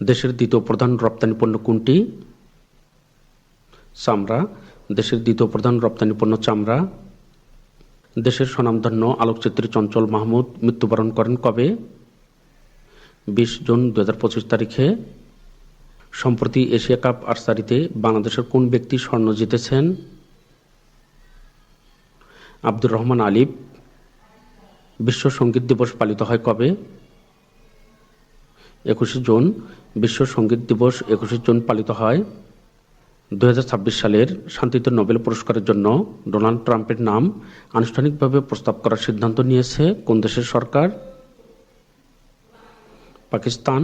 দেশের দ্বিতীয় প্রধান রপ্তানি পণ্য কোনটি? চামড়া। দেশের দ্বিতীয় প্রধান রপ্তানি পণ্য চামড়া। দেশের স্বনামধন্য আলোকচিত্রী চঞ্চল মাহমুদ মৃত্যুবরণ করেন কবে? 20 জুন 2025 তারিখে। সম্প্রতি এশিয়া কাপ আর্চারিতে বাংলাদেশের কোন ব্যক্তি স্বর্ণ জিতেছেন? আব্দুর রহমান আলিফ। বিশ্ব সঙ্গীত দিবস পালিত হয় কবে? 21 জুন। বিশ্ব সঙ্গীত দিবস 21 জুন পালিত হয়। 2026 সালের শান্তিতে নোবেল পুরস্কারের জন্য ডোনাল্ড ট্রাম্পের নাম আনুষ্ঠানিকভাবে প্রস্তাব করার সিদ্ধান্ত নিয়েছে কোন দেশের সরকার? পাকিস্তান।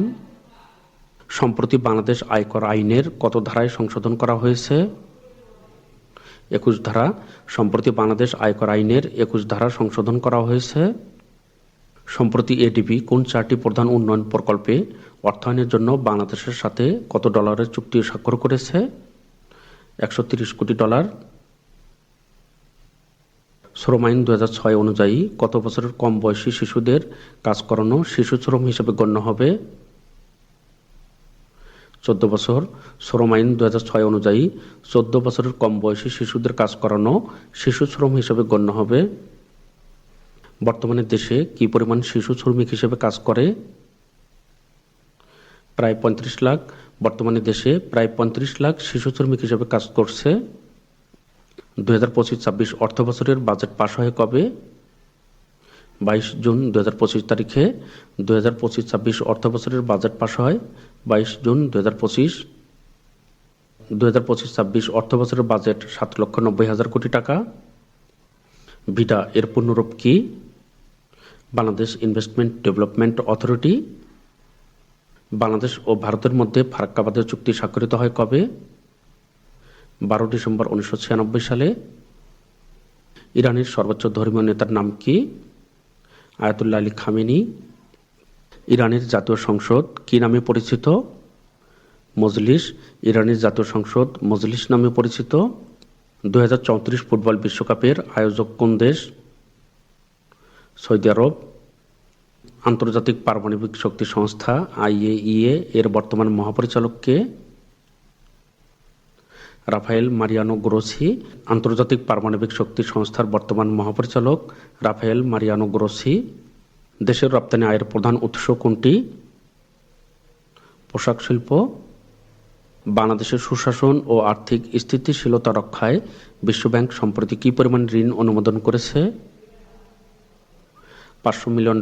সম্প্রতি বাংলাদেশ আয়কর আইনের কত ধারায় সংশোধন করা হয়েছে? 21 ধারা। সম্প্রতি বাংলাদেশ আয়কর আইনের 21 ধারা সংশোধন করা হয়েছে। সম্প্রতি এডিবি কোন 4টি প্রধান উন্নয়ন প্রকল্পে অর্থায়নের জন্য বাংলাদেশের সাথে কত ডলারের চুক্তি স্বাক্ষর করেছে? 130 কোটি ডলার। শ্রম আইন 2006 অনুযায়ী কত বছরের কম বয়সী শিশুদের কাজ করানো শিশু শ্রম হিসেবে গণ্য হবে? 14 বছর। শ্রম আইন 2006 অনুযায়ী 14 বছরের কম বয়সী শিশুদের কাজ করানো শিশু শ্রম হিসেবে গণ্য হবে। বর্তমানে দেশে কি পরিমাণ শিশু শ্রমিক হিসেবে কাজ করে? প্রায় 35 লাখ। বর্তমানে দেশে প্রায় 35 লাখ শিশু শ্রমিক হিসেবে কাজ করছে। 2025-26 অর্থ বছরের বাজেট পাশ হয় কবে? 22 জুন 2025 তারিখে। 2025-26 অর্থ বছরের বাজেট পাশ হয় 22 জুন 2025। 2025-26 অর্থ বছরের বাজেট 7,90,000 কোটি টাকা। ভিডা এর পূর্ণরূপ কি? Bangladesh investment development authority. Bangladesh ও ভারতের মধ্যে ফারাক্কা বাঁধের চুক্তি স্বাক্ষরিত হয় কবে? 12 ডিসেম্বর 1996 সালে। ইরানের সর্বোচ্চ ধর্মীয় নেতার নাম কি? Ayatollah Ali Khamenei. ইরানের জাতীয় সংসদ কি নামে পরিচিত? মজলিস। ইরানের জাতীয় সংসদ মজলিস নামে পরিচিত। 2034 ফুটবল বিশ্বকাপের আয়োজক কোন দেশ? সৌদি আরব। আন্তর্জাতিক পারমাণবিক শক্তি সংস্থা IAEA এর বর্তমান মহাপরিচালক কে? Rafael Mariano Grossi. আন্তর্জাতিক পারমাণবিক শক্তি সংস্থার বর্তমান মহাপরিচালক রাফায়েল মারিয়ানো গ্রোসি। দেশের রপ্তানি আয়ের প্রধান উৎস কোনটি? পোশাক শিল্প। বাংলাদেশের সুশাসন ও আর্থিক স্থিতিশীলতা রক্ষায় বিশ্বব্যাংক সম্প্রতি কি পরিমাণ ঋণ অনুমোদন করেছে? $500 মিলিয়ন।